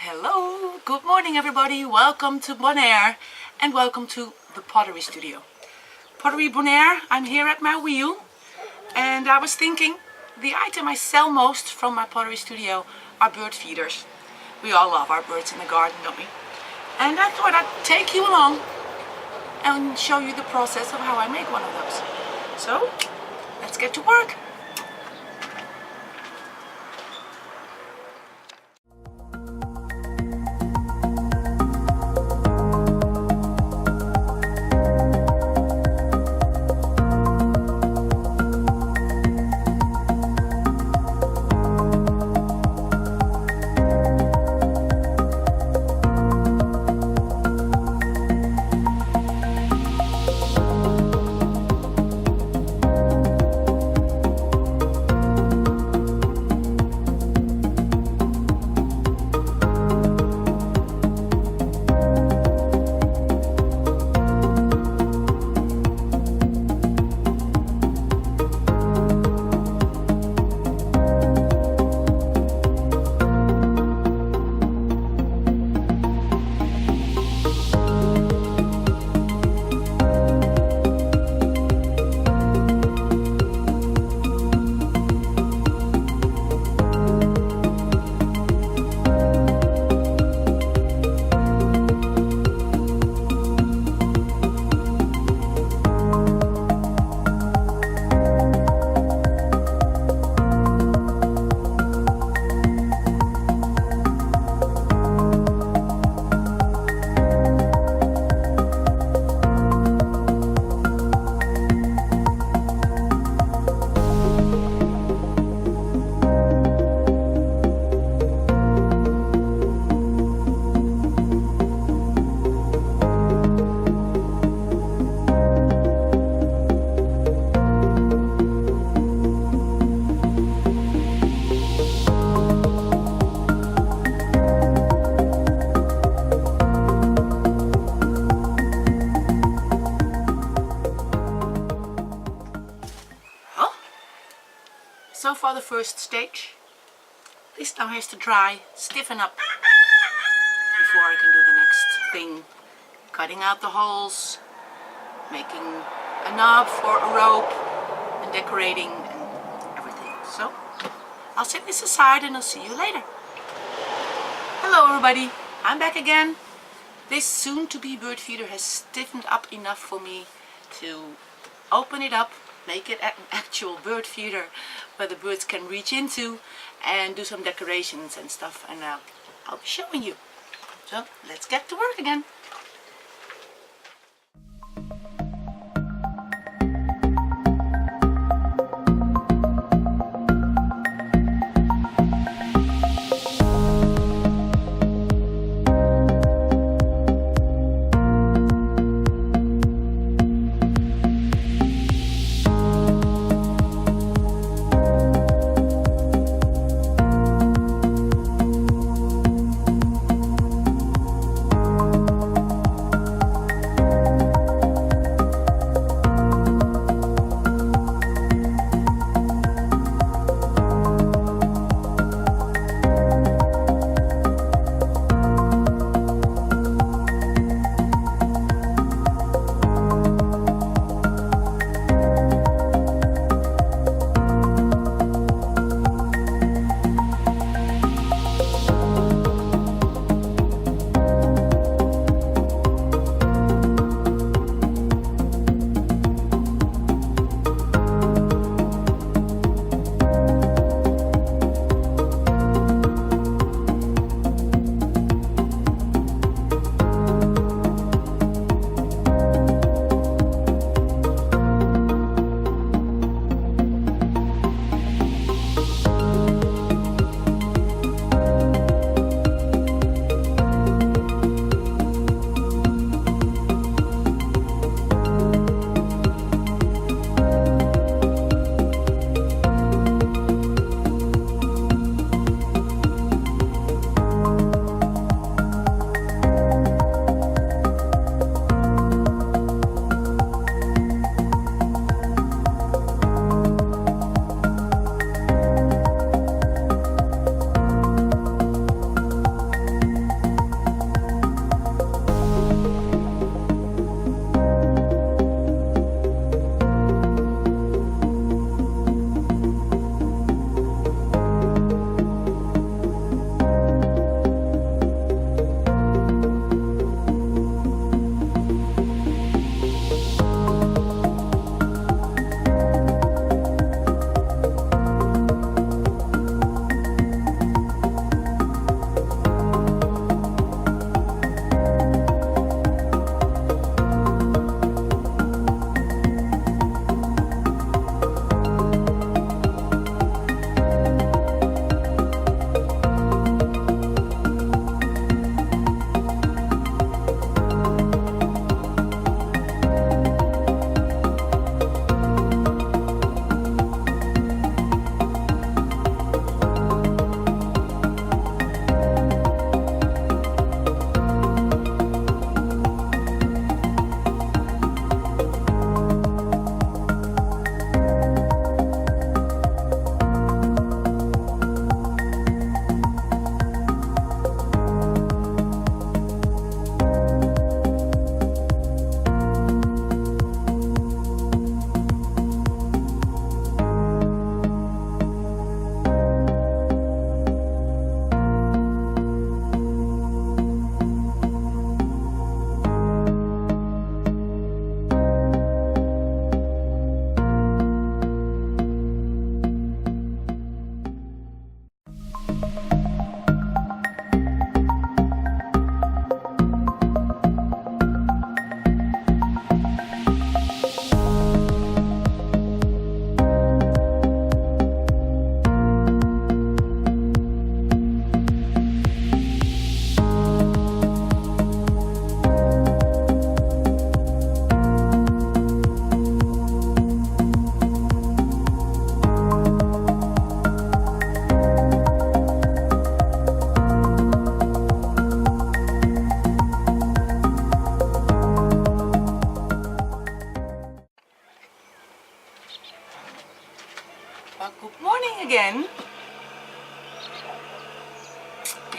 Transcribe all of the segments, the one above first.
Hello, good morning everybody, welcome to Bonaire and welcome to the Pottery Studio. Pottery Bonaire, I'm here at my wheel and I was thinking the item I sell most from my Pottery Studio are bird feeders. We all love our birds in the garden, don't we? And I thought I'd take you along and show you the process of how I make one of those. So, let's get to work. So far the first stage. This now has to dry, stiffen up before I can do the next thing. Cutting out the holes, making a knob for a rope and decorating and everything. So I'll set this aside and I'll see you later. Hello everybody, I'm back again. This soon-to-be bird feeder has stiffened up enough for me to open it up, make it an actual bird feeder where the birds can reach into and do some decorations and stuff, and I'll be showing you. So let's get to work again.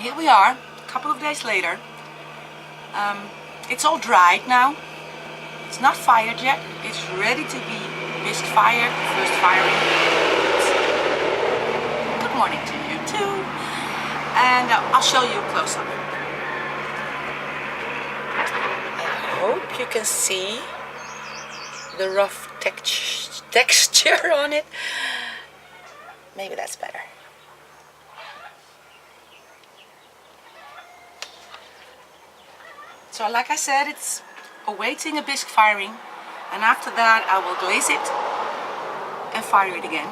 here we are, a couple of days later. It's all dried now. It's not fired yet. It's ready to be bisque fired, first firing. Good morning to you too. And I'll show you a close-up. I hope you can see the rough texture on it. Maybe that's better. So like I said, it's awaiting a bisque firing, and after that I will glaze it and fire it again,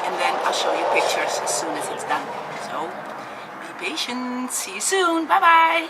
and then I'll show you pictures as soon as it's done. So be patient. See you soon. Bye bye.